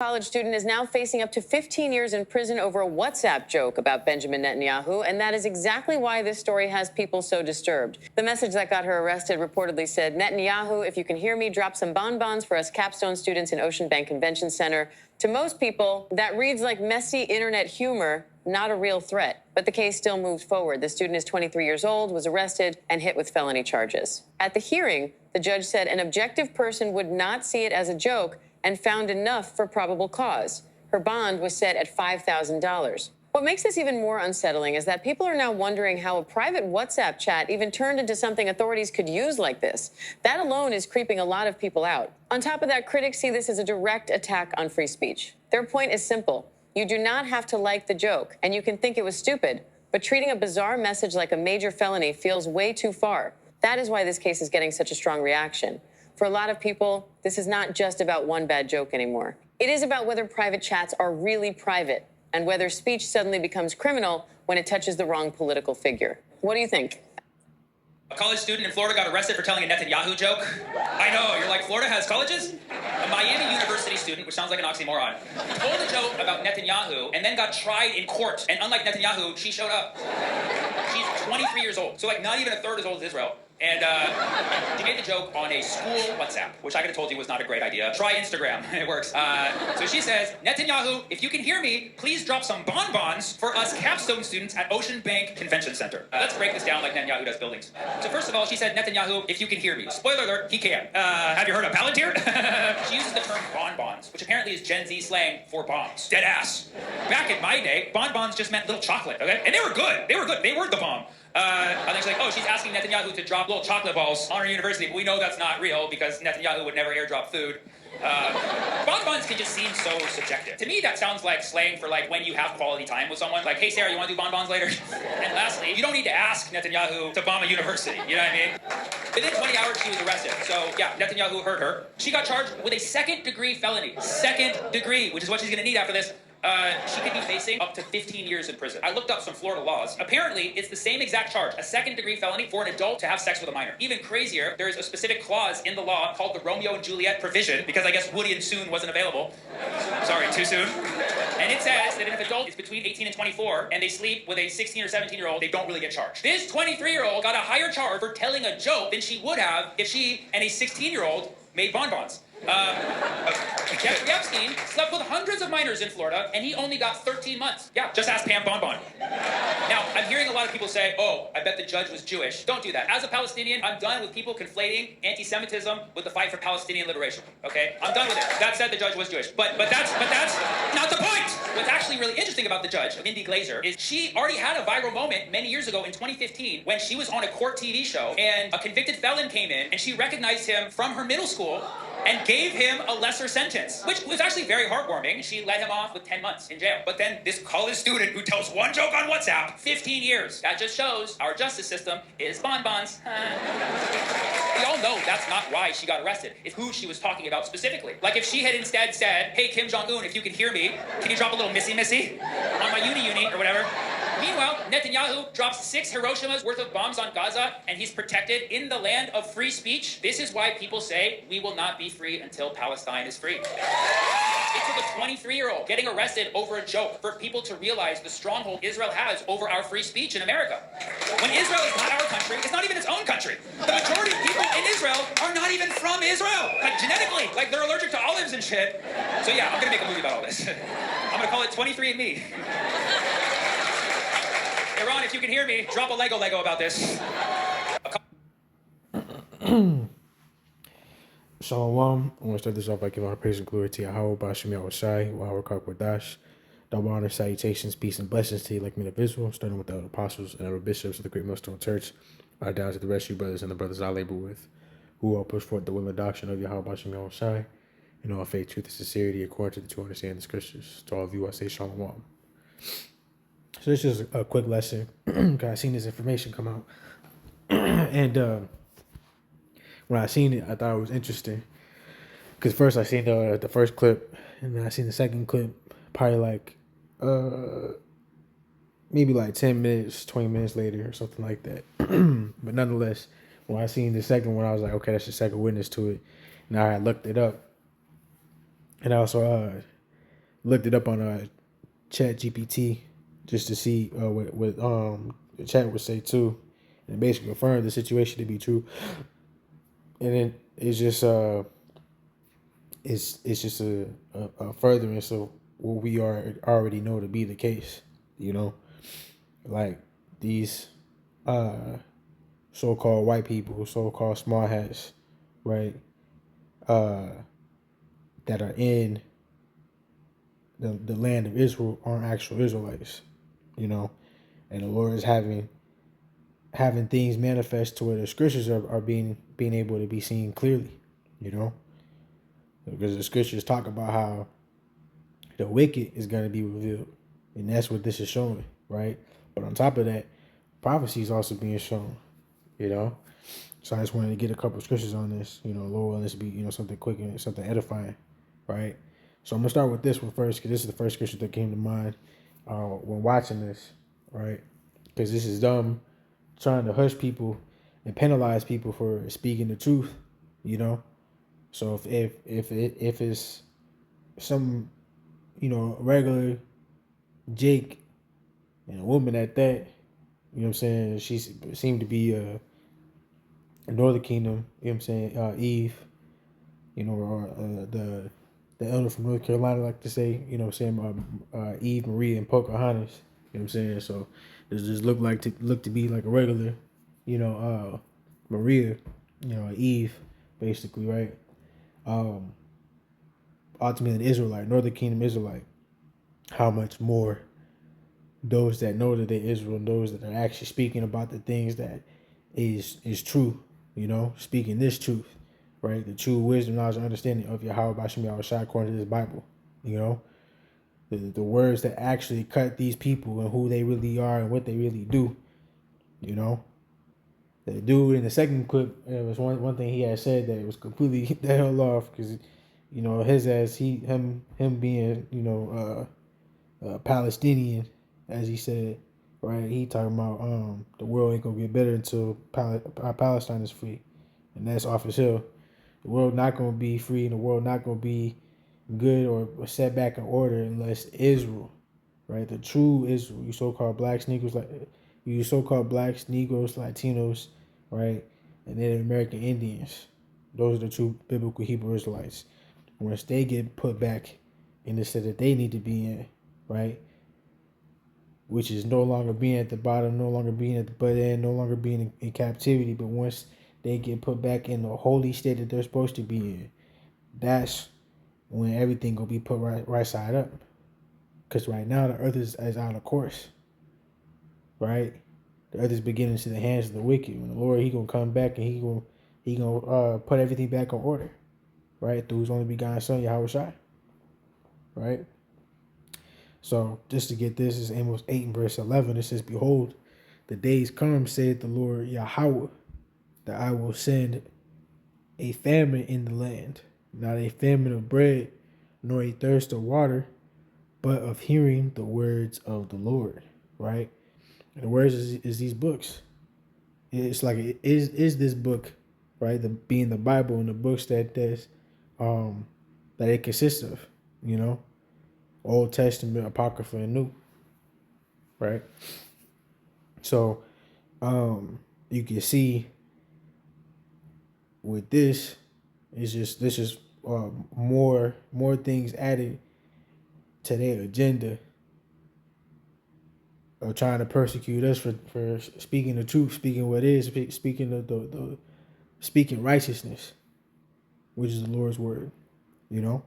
College student is now facing up to 15 years in prison over a WhatsApp joke about Benjamin Netanyahu, and that is exactly why this story has people so disturbed. The message that got her arrested reportedly said, "Netanyahu, if you can hear me, drop some bonbons for us capstone students in Ocean Bank Convention Center." To most people, that reads like messy internet humor, not a real threat. But the case still moves forward. The student is 23 years old, was arrested, and hit with felony charges. At the hearing, the judge said an objective person would not see it as a joke and found enough for probable cause. Her bond was set at $5,000. What makes this even more unsettling is that people are now wondering how a private WhatsApp chat even turned into something authorities could use like this. That alone is creeping a lot of people out. On top of that, critics see this as a direct attack on free speech. Their point is simple. You do not have to like the joke, and you can think it was stupid, but treating a bizarre message like a major felony feels way too far. That is why this case is getting such a strong reaction. For a lot of people, this is not just about one bad joke anymore. It is about whether private chats are really private and whether speech suddenly becomes criminal when it touches the wrong political figure. What do you think? A college student in Florida got arrested for telling a Netanyahu joke. I know, you're like, Florida has colleges? A Miami University student, which sounds like an oxymoron, told a joke about Netanyahu and then got tried in court. And unlike Netanyahu, she showed up. She's 23 years old, so like not even a third as old as Israel. And she made the joke on a school WhatsApp, which I could have told you was not a great idea. Try Instagram, it works. So she says, "Netanyahu, if you can hear me, please drop some bonbons for us capstone students at Ocean Bank Convention Center." Let's break this down like Netanyahu does buildings. So first of all, she said, "Netanyahu, if you can hear me." Spoiler alert, he can. Have you heard of Palantir? She uses the term bonbons, which apparently is Gen Z slang for bombs. Dead ass. Back in my day, bonbons just meant little chocolate, okay? And they were good. They were good. They were the bomb. I think she's like, oh, she's asking Netanyahu to drop little chocolate balls on her university, but we know that's not real because Netanyahu would never airdrop food. Bonbons can just seem so subjective. To me, that sounds like slang for like when you have quality time with someone. Like, hey, Sarah, you want to do bonbons later? And lastly, you don't need to ask Netanyahu to bomb a university. You know what I mean? Within 20 hours, she was arrested. So yeah, Netanyahu heard her. She got charged with a second-degree felony. Second degree, which is what she's going to need after this. She could be facing up to 15 years in prison. I looked up some Florida laws. Apparently, it's the same exact charge, a second-degrry felony for an adult to have sex with a minor. Even crazier, there's a specific clause in the law called the Romeo and Juliet provision, because I guess Woody and Soon wasn't available. Sorry, too soon. And it says that if an adult is between 18 and 24 and they sleep with a 16 or 17-year-old, they don't really get charged. This 23-year-old got a higher charge for telling a joke than she would have if she and a 16-year-old made bonbons. Jeffrey Epstein slept with hundreds of minors in Florida, and he only got 13 months. Yeah, just ask Pam Bonbon. Now, I'm hearing a lot of people say, oh, I bet the judge was Jewish. Don't do that. As a Palestinian, I'm done with people conflating anti-Semitism with the fight for Palestinian liberation, okay? I'm done with it. That said, the judge was Jewish. But that's not the point! What's actually really interesting about the judge, Mindy Glazer, is she already had a viral moment many years ago in 2015 when she was on a court TV show, and a convicted felon came in, and she recognized him from her middle school and gave him a lesser sentence, which was actually very heartwarming. She let him off with 10 months in jail. But then this college student who tells one joke on WhatsApp, 15 years. That just shows our justice system is bonbons. We all know that's not why she got arrested. It's who she was talking about specifically. Like if she had instead said, hey, Kim Jong-un, if you can hear me, can you drop a little missy on my uni or whatever? Meanwhile, Netanyahu drops 6 Hiroshimas worth of bombs on Gaza, and he's protected in the land of free speech. This is why people say we will not be free until Palestine is free. It took a 23-year-old getting arrested over a joke for people to realize the stronghold Israel has over our free speech in America. When Israel is not our country, it's not even its own country. The majority of people in Israel are not even from Israel. Like genetically, like they're allergic to olives and shit. So yeah, I'm gonna make a movie about all this. I'm gonna call it 23andMe. Iran, if you can hear me, drop a Lego about this. Shalom. I want to start this off by giving our praise and glory to Yahweh, Bashim Yahushai, Wahawar Kakwadash. Double honor, salutations, peace, and blessings to you, like men of Israel, starting with the apostles and our bishops of the Great Millstone Church, down to the rest of you brothers and the brothers I labor with, who all push forth the will and doctrine of Yahweh, Bashim Yahushai, in all faith, truth, and sincerity, according to the true understanding of the scriptures. To all of you, I say Shalom. So this is a quick lesson. I seen this information come out. And when I seen it, I thought it was interesting. Because first I seen the first clip, and then I seen the second clip, probably like, maybe like 10 minutes, 20 minutes later or something like that. But nonetheless, when I seen the second one, I was like, okay, that's the second witness to it. And I looked it up. And also, looked it up on Chat GPT just to see what the chat would say too, and it basically confirmed the situation to be true. And then it's just a furtherance of what we already know to be the case. You know, like these so-called white people, so-called small hats, right? Uh, that are in the land of Israel aren't actual Israelites, you know, and the Lord is having things manifest to where the scriptures are being able to be seen clearly, you know, because the scriptures talk about how the wicked is going to be revealed, and that's what this is showing, right? But on top of that, prophecy is also being shown, you know. So I just wanted to get a couple of scriptures on this, you know, Lord, willing, this be, you know, something quick and something edifying, right? So I'm gonna start with this one first, because this is the first scripture that came to mind when watching this, right? Because this is them trying to hush people and penalize people for speaking the truth, you know. So if it's some, you know, regular Jake and a woman at that, you know what I'm saying, she seemed to be a Northern Kingdom, you know what I'm saying, Eve, you know, or the elder from North Carolina like to say, you know what I'm saying, Eve, Marie, and Pocahontas, you know what I'm saying. So this just look to be like a regular, you know, Maria, you know, Eve, basically, right? Ultimately, an Israelite, Northern Kingdom Israelite. How much more those that know that they're Israel, those that are actually speaking about the things that is true, you know, speaking this truth, right? The true wisdom, knowledge, and understanding of Yahweh Bashim Yahushua according to this Bible, you know, the words that actually cut these people and who they really are and what they really do, you know. The dude in the second clip, it was one thing he had said that was completely the hell off, because, you know, his ass, him being, you know, Palestinian, as he said, right? He talking about the world ain't gonna get better until Palestine is free, and that's off his hill. The world not gonna be free, and the world not gonna be good or set back in order unless Israel, right? The true Israel, you so-called blacks, Negroes, like you so-called blacks, Negroes, Latinos, right, and Native American Indians. Those are the true biblical Hebrew Israelites. Once they get put back in the state that they need to be in, right, which is no longer being at the bottom, no longer being at the butt end, no longer being in captivity, but once they get put back in the holy state that they're supposed to be in, that's when everything gonna be put right side up. Because right now the earth is out of course, right? The earth is beginning to the hands of the wicked. When the Lord, he gonna come back and he gonna put everything back in order, right? Through his only begotten son, Yahweh Shai, right? So just to get this, is Amos 8 and verse 11. It says, "Behold, the days come, saith the Lord Yahweh, that I will send a famine in the land, not a famine of bread, nor a thirst of water, but of hearing the words of the Lord." Right? And the words is these books. It's like is this book, right? The being the Bible and the books that it consists of, you know, Old Testament, Apocrypha, and New, right? So you can see with this, this is more things added to their agenda of trying to persecute us for speaking the truth, speaking what is, speaking the speaking righteousness, which is the Lord's word, you know.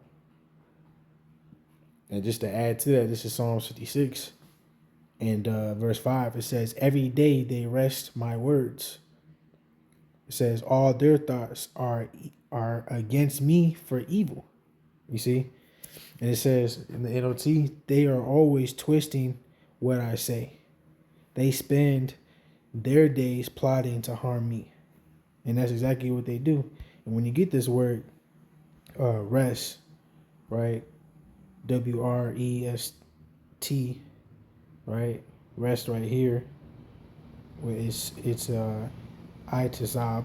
And just to add to that, this is Psalm 56 and verse 5. It says, "Every day they wrest my words." It says, "All their thoughts are against me for evil." You see? And it says in the NLT, "They are always twisting what I say. They spend their days plotting to harm me." And that's exactly what they do. And when you get this word, rest, right? WREST, right? Rest right here, where it's itazab,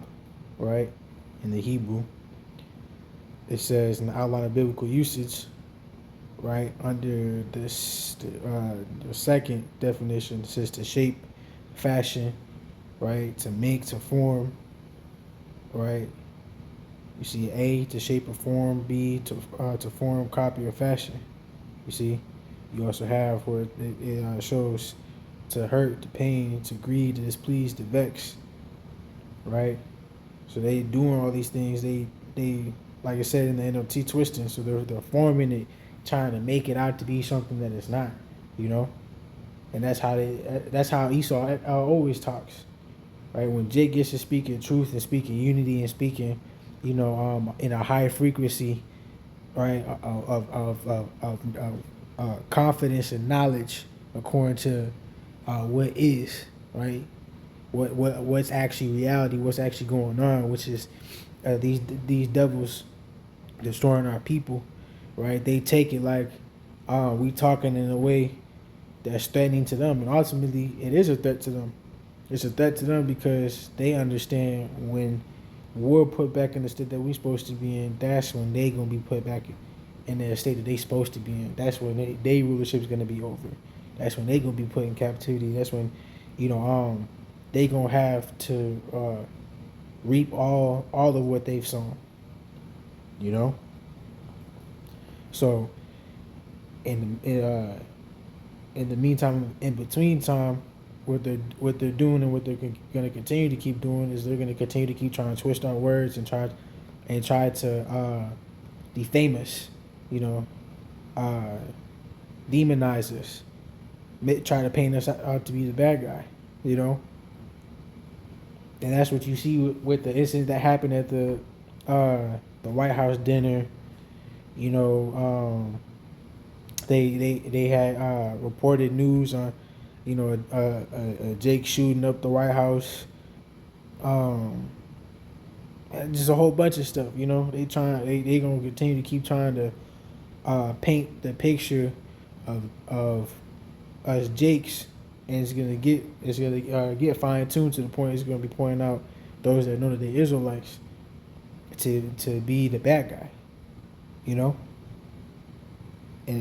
right? In the Hebrew, it says in the outline of biblical usage, right? Under this, the second definition, it says to shape, fashion, right? To make, to form, right? You see A, to shape or form. B, to form, copy, or fashion. You see, you also have where it shows to hurt, to pain, to grieve, to displease, to vex, right? So they doing all these things. They like I said in the NLT twisting. So they're forming it, trying to make it out to be something that it's not, you know. And that's how Esau always talks, right? When Jake gets to speaking truth and speaking unity and speaking, in a high frequency, right, of confidence and knowledge according to what is, right, what's actually reality, what's actually going on, which is these devils destroying our people, right? They take it like we talking in a way that's threatening to them, and ultimately it is a threat to them. It's a threat to them because they understand when we're put back in the state that we're supposed to be in, that's when they gonna be put back in the state that they supposed to be in. That's when they rulership is gonna be over. That's when they gonna be put in captivity. That's when, they gonna have to reap all of what they've sown. You know. So, in the meantime, in between time, what they're doing and what they're going to continue to keep doing is they're going to continue to keep trying to twist our words and try to defame us, demonize us, try to paint us out to be the bad guy, and that's what you see with the incident that happened at the White House dinner. They had reported news on, Jake shooting up the White House, and just a whole bunch of stuff. They gonna continue to keep trying to paint the picture of us Jakes, and it's gonna get fine tuned to the point it's gonna be pointing out those that know that they're Israelites to be the bad guy, and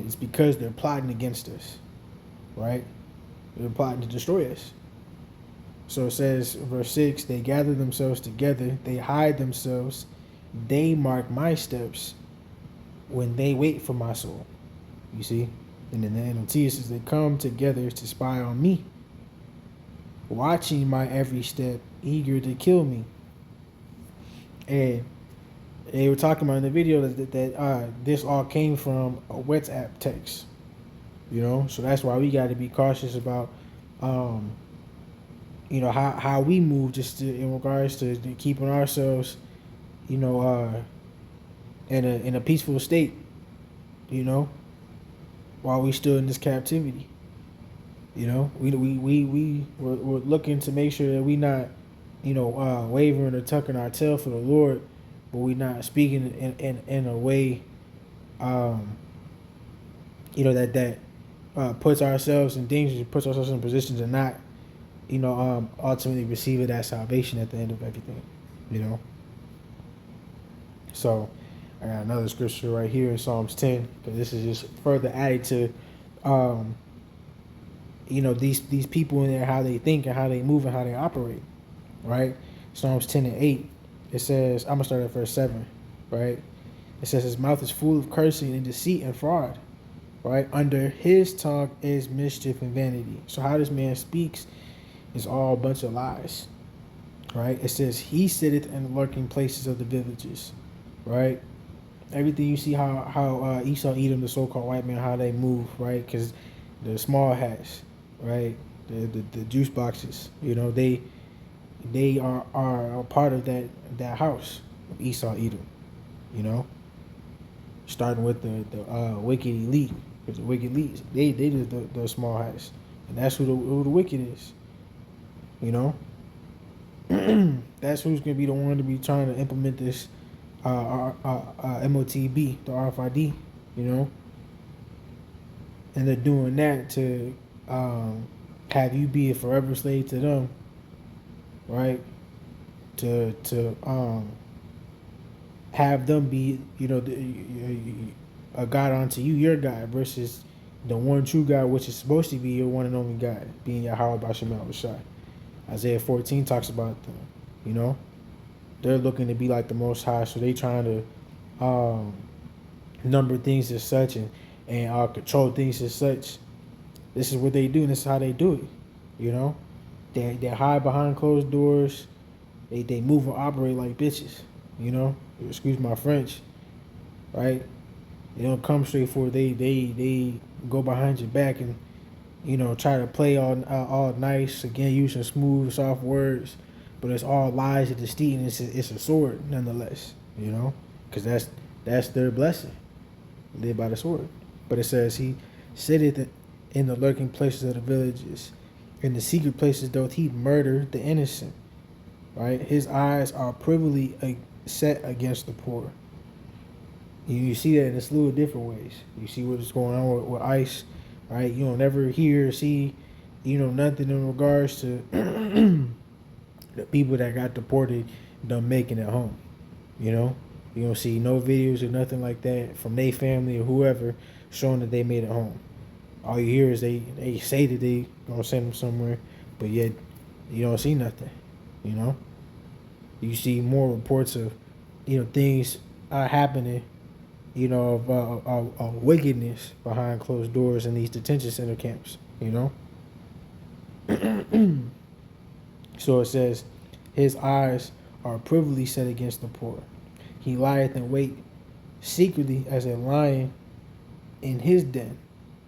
it's because they're plotting against us, right? They're plotting to destroy us. So it says, verse 6, they gather themselves together, they hide themselves, they mark my steps when they wait for my soul. You see? And then the NLT says they come together to spy on me, watching my every step, eager to kill me. And they were talking about in the video that this all came from a WhatsApp text, so that's why we got to be cautious about, how we move in regards to keeping ourselves, in a peaceful state, while we still in this captivity. We're looking to make sure that we not, wavering or tucking our tail for the Lord, but we not speaking in a way, that puts ourselves in danger, puts ourselves in positions to not, ultimately receive that salvation at the end of everything, So, I got another scripture right here in Psalms 10, because this is just further added to, these people in there, how they think and how they move and how they operate, right? Psalms 10 and 8. It says, I'm going to start at verse 7, right? It says, his mouth is full of cursing and deceit and fraud, right? Under his tongue is mischief and vanity. So how this man speaks is all a bunch of lies, right? It says, he sitteth in the lurking places of the villages, right? Everything you see how Esau, Edom, the so-called white man, how they move, right? Because the small hats, right? The juice boxes, they are a part of that house of Esau, Edom, starting with the wicked elite. Because the wicked elite, they do the small hats, and that's who the wicked is, That's who's gonna be the one to be trying to implement this MOTB, the RFID, and they're doing that to have you be a forever slave to them, right? To have them be, a God unto you, your God, versus the one true God, which is supposed to be your one and only God, being Yahweh Bashem Shai. Isaiah 14 talks about them. You know, they're looking to be like the Most High, so they trying to number things as such and control things as such. This is what they do, and this is how they do it. You know, they hide behind closed doors. They move and operate like bitches. You know, excuse my French, right? They don't come straight forward. They go behind your back and try to play all nice again, using smooth, soft words, but it's all lies and deceit, and it's a sword nonetheless. Because that's their blessing. Live by the sword. But it says he sitteth in the lurking places of the villages, in the secret places doth he murder the innocent. Right, his eyes are privily set against the poor. You see that in a slew of different ways. You see what's going on with ICE, right? You don't ever hear or see, nothing in regards to the people that got deported, them making it home. You don't see no videos or nothing like that from their family or whoever showing that they made it home. All you hear is they say that they gonna send them somewhere, but yet you don't see nothing. You see more reports of things happening, of wickedness behind closed doors in these detention center camps, So it says, his eyes are privily set against the poor. He lieth in wait secretly as a lion in his den.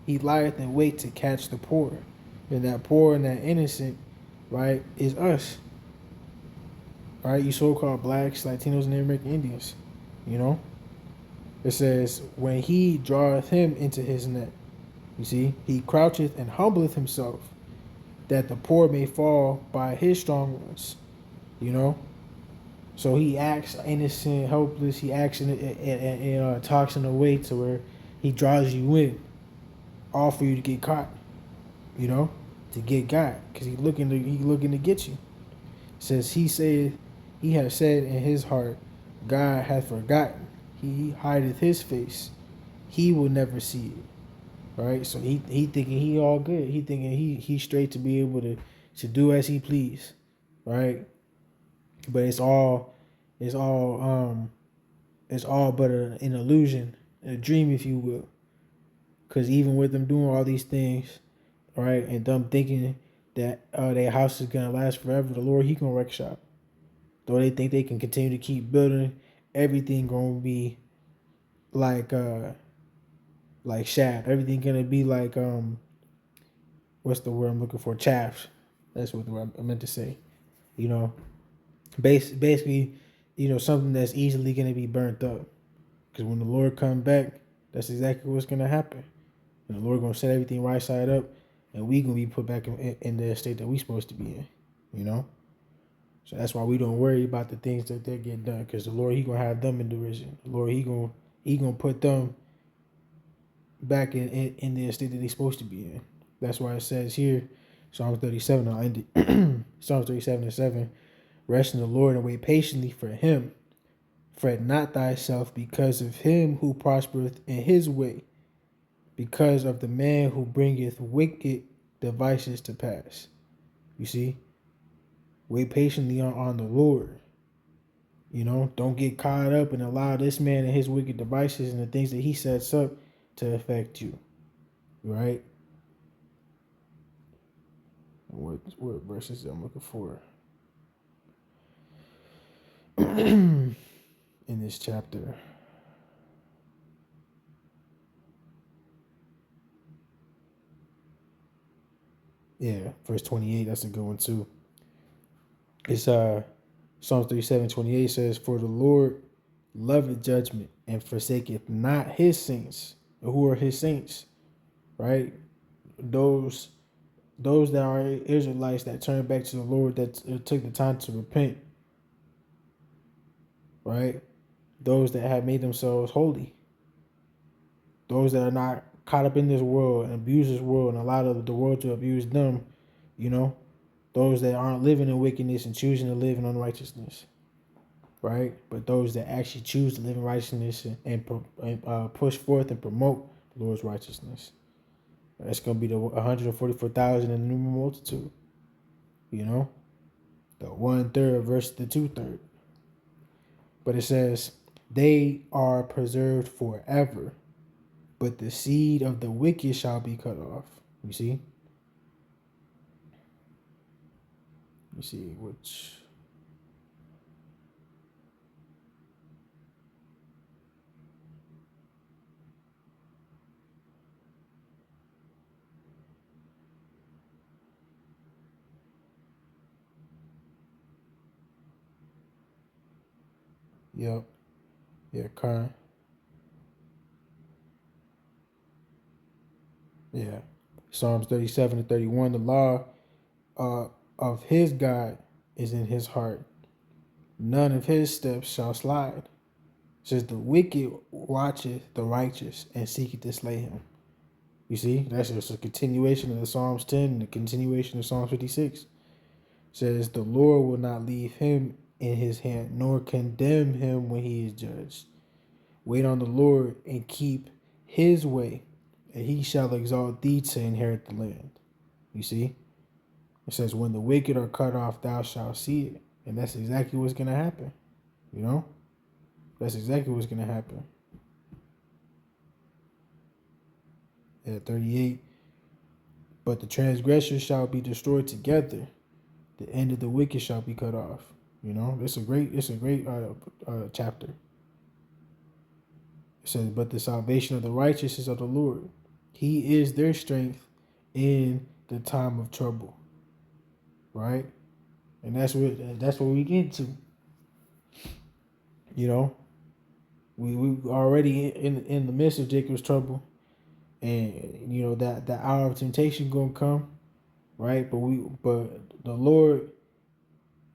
He lieth in wait to catch the poor. And that poor and that innocent, right, is us. Right, you so-called blacks, Latinos, and American Indians. It says, when he draweth him into his net, you see, he croucheth and humbleth himself, that the poor may fall by his strong ones. So he acts innocent, helpless. He acts and talks in a way to where he draws you in, all for you to get caught. To get God, because he looking to get you. It says he has said in his heart, God hath forgotten. He hideth his face. He will never see it. Right? So he thinking he all good. He thinking he straight to be able to do as he please. Right? But it's all but an illusion, a dream, if you will. Because even with them doing all these things, right, and them thinking that their house is gonna last forever, the Lord, he gonna wreck shop. Though they think they can continue to keep building, everything gonna be like shaft. Everything gonna be like what's the word I'm looking for? Chaff. That's what the word I meant to say. Basically, something that's easily gonna be burnt up. Because when the Lord come back, that's exactly what's gonna happen. And the Lord gonna set everything right side up, and we gonna be put back in the state that we supposed to be in. So that's why we don't worry about the things that they get done, because the Lord, he gonna have them in derision. The Lord, he gonna put them back in the state that they supposed to be in. That's why it says here, Psalm 37, I'll end it. Psalm 37:7, rest in the Lord and wait patiently for him. Fret not thyself because of him who prospereth in his way, because of the man who bringeth wicked devices to pass. You see? Wait patiently on the Lord. Don't get caught up and allow this man and his wicked devices and the things that he sets up to affect you. Right? What verses I'm looking for in this chapter? Yeah, verse 28, that's a good one too. It's Psalms 37:28 says, for the Lord loveth judgment and forsaketh not his saints. Who are his saints? Right? Those that are Israelites that turn back to the Lord, that took the time to repent. Right? Those that have made themselves holy. Those that are not caught up in this world and abuse this world and allow the world to abuse them. Those that aren't living in wickedness and choosing to live in unrighteousness. right? But those that actually choose to live in righteousness and push forth and promote the Lord's righteousness. That's going to be the 144,000 in the numerable multitude, you know? The 1/3 versus the 2/3. But it says, they are preserved forever, but the seed of the wicked shall be cut off. You see? You see, which... Yep. Yeah, current. Yeah. Psalms 37 and 31, the law of his God is in his heart. None of his steps shall slide. It says the wicked watcheth the righteous and seeketh to slay him. You see, that's just a continuation of the Psalms 10 and a continuation of Psalms 56. It says the Lord will not leave him in his hand, nor condemn him when he is judged. Wait on the Lord and keep his way, and he shall exalt thee to inherit the land. You see? It says, when the wicked are cut off, thou shalt see it. And that's exactly what's going to happen. You know? That's exactly what's going to happen. At 38, but the transgressors shall be destroyed together. The end of the wicked shall be cut off. You know? It's a great chapter. It says, but the salvation of the righteous is of the Lord. He is their strength in the time of trouble. Right? And that's what we get to. You know? We already in the midst of Jacob's trouble. And you know that hour of temptation gonna come, right? But the Lord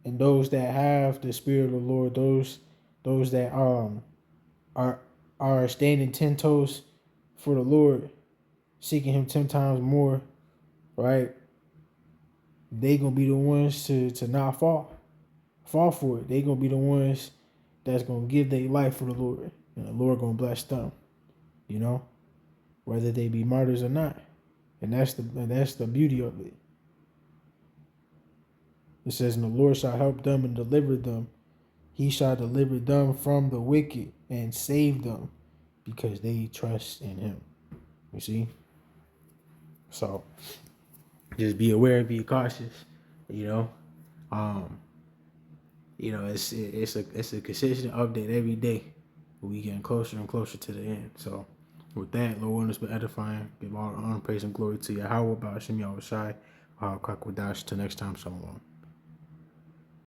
and those that have the Spirit of the Lord, those that are standing 10 toes for the Lord, seeking him 10 times more, right? They gonna be the ones to not fall for it. They gonna be the ones that's gonna give their life for the Lord, and the Lord gonna bless them, you know, whether they be martyrs or not. And that's the beauty of it. It says, and the Lord shall help them and deliver them. He shall deliver them from the wicked and save them because they trust in him. You see? So just be aware and be cautious, you know. It's a consistent update every day. We getting closer and closer to the end. So with that, Lord willing, it's been edifying. Give all honor, praise, and glory to Yahweh, Ba'ashem Yahushai, Kwakwa Dash. Till next time, shalom.